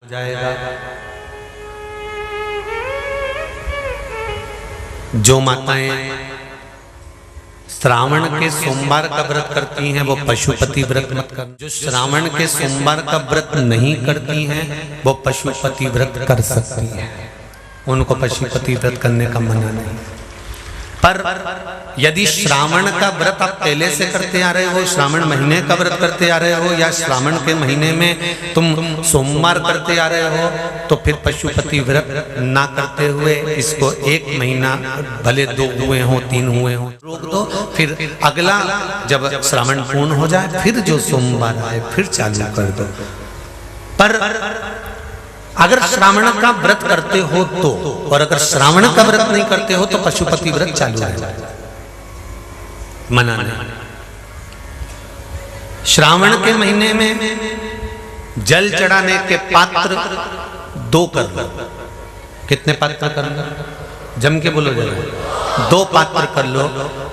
जाएगा। जो माताएं श्रावण के सोमवार का व्रत करती हैं वो पशुपति व्रत मत कर। जो श्रावण के सोमवार का व्रत नहीं करती हैं वो पशुपति व्रत कर सकती हैं, उनको पशुपति व्रत करने का मना नहीं। पर यदि श्रावण का व्रत आप पहले से करते आ रहे हो, श्रावण महीने का व्रत करते आ रहे हो, या श्रावण के महीने में तुम सोमवार करते आ रहे हो, तो फिर पशुपति व्रत ना करते हुए इसको 1 महीना, भले 2 हुए हो 3 हुए हो, रोक दो। फिर अगला जब श्रावण पूर्ण हो जाए फिर जो सोमवार आए फिर चालू कर दो। पर अगर श्रावण का व्रत करते हो तो, और अगर श्रावण का व्रत नहीं करते हो तो पशुपति व्रत चालू है, मना नहीं। श्रावण के महीने में जल चढ़ाने के पात्र 2 कर लो। कितने पात्र कर लो? जम के बोलो जरा। 2 पात्र कर लो,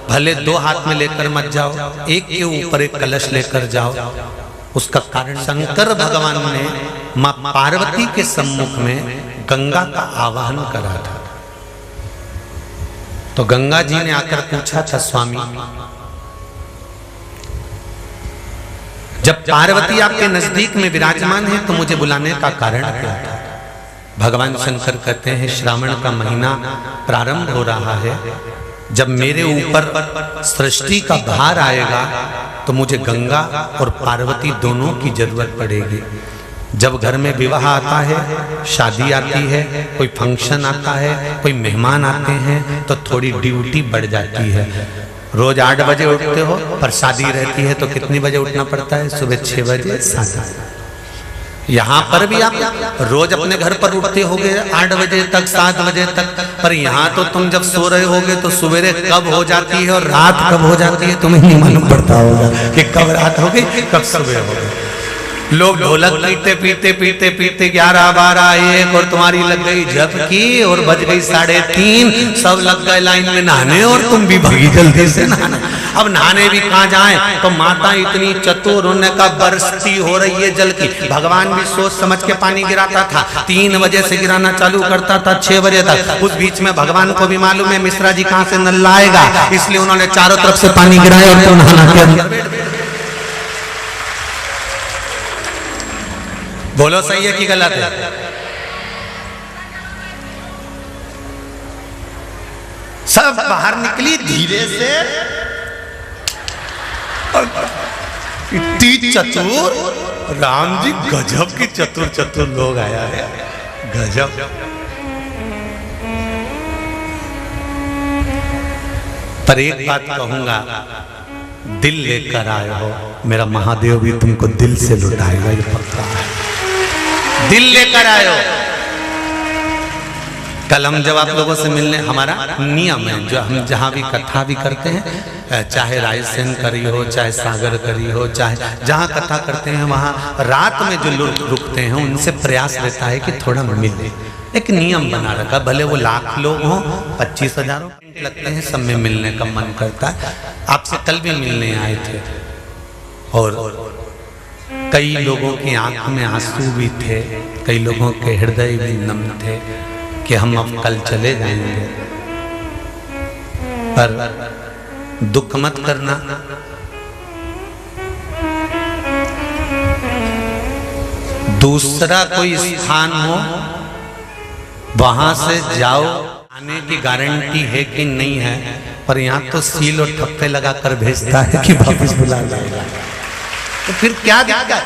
भले 2 हाथ में लेकर मत जाओ, एक के ऊपर एक कलश लेकर जाओ। उसका कारण शंकर भगवान ने मां पार्वती के सम्मुख में गंगा का आवाहन करा था। तो गंगा जी ने आकर पूछा था, स्वामी जब पार्वती आपके नजदीक में विराजमान है तो मुझे बुलाने का कारण क्या था? भगवान शंकर कहते हैं, श्रावण का महीना प्रारंभ हो रहा है, जब मेरे ऊपर सृष्टि का भार आएगा तो मुझे गंगा और पार्वती दोनों की जरूरत पड़ेगी। जब घर में विवाह आता है, शादी आती है, कोई फंक्शन आता है, कोई मेहमान आते हैं, तो थोड़ी ड्यूटी बढ़ जाती है। रोज 8 बजे उठते हो, पर शादी रहती है तो कितनी बजे उठना पड़ता है? सुबह 6 बजे 7 बजे। यहाँ पर भी आप रोज अपने घर पर उठते होगे 8 बजे तक 7 बजे तक, पर यहाँ तो तुम जब सो रहे होगे तो सवेरे कब हो जाती है और रात कब हो जाती है तुम्हें नहीं मालूम पड़ता होगा कि कब रात हो गई कब सुबह हो गई। लोग ढोलक पीते पीते पीते पीते 11, 12, 1 और तुम्हारी लग गई झपकी और बज गई 3:30, सब लग गए लाइन में नहाने और तुम भी भागी जल्दी से नहाने। अब नहाने भी कहाँ जाए? तो माता इतनी चतुर, उन्होंने कहा बरसती हो रही है जल की। भगवान भी सोच समझ के पानी गिराता था, 3 बजे से गिराना चालू करता था 6 बजे तक। उस बीच में भगवान को भी मालूम है मिश्रा जी कहाँ से नल लाएगा, इसलिए उन्होंने चारों तरफ से पानी गिराया और नहाना के अंदर। बोलो सही है कि गलत है? सब बाहर निकली धीरे से, इतनी चतुर, राम जी गजब की चतुर लोग आया है, गजब। पर एक बात कहूंगा, दिल लेकर आए हो, मेरा महादेव भी तुमको दिल से लुटाएगा, ये पक्का है। दिल लेकर आयो। कल हम जब आप लोगों से मिलने, हमारा नियम है जो हम जहाँ भी कथा भी करते हैं, चाहे रायसेन करी हो, चाहे सागर करी हो, चाहे जहाँ कथा करते हैं वहाँ रात में जो लोग रुकते हैं उनसे प्रयास रहता है कि थोड़ा मिले। एक नियम बना रखा, भले वो लाख लोग हों, 25,000 लगते हैं, सब में मिलने का मन करता है। आपसे कल भी मिलने आए थे और कई लोगों की आंख में आंसू भी थे, कई लोगों के हृदय भी नम थे कि हम अब कल चले जाएंगे। पर दुख मत करना, दूसरा कोई स्थान हो वहां से जाओ, आने की गारंटी है कि नहीं है, पर यहाँ तो सील और ठप्पे लगाकर भेजता है कि वापस बुला लाएगा। तो फिर क्या दिक्कत?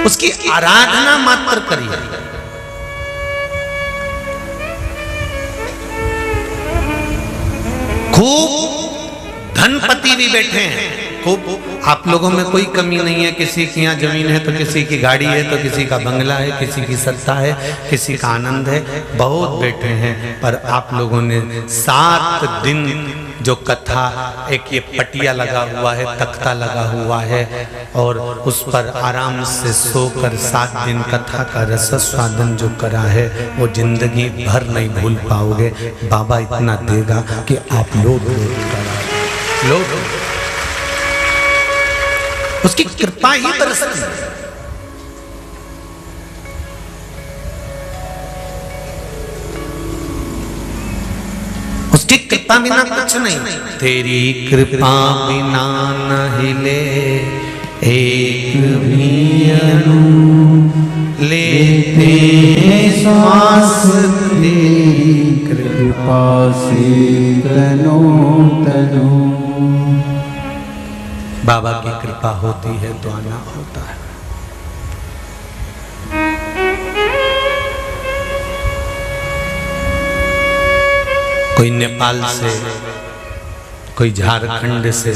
उसकी आराधना मात्र करिए। खूब धनपति भी बैठे हैं, खूब। आप लोगों में कोई कमी नहीं है, किसी की यहाँ जमीन है तो किसी की गाड़ी है तो किसी का बंगला है, किसी की सत्ता है, किसी का आनंद है, बहुत बैठे हैं। पर आप लोगों ने 7 दिन जो कथा, एक ये पटिया लगा हुआ है, तख्ता लगा हुआ है, और उस पर आराम से सोकर 7 दिन कथा का रस स्वादन जो करा है वो जिंदगी भर नहीं भूल पाओगे। बाबा इतना देगा कि आप लोग उसकी कृपा ही बरसती है। कि कृपा बिना कुछ नहीं, तेरी कृपा बिना न हिले एक भी अणु, लेते श्वास तेरी कृपा से तनो तनो। बाबा की कृपा होती है तो आना होता है। कोई नेपाल से, कोई झारखंड से,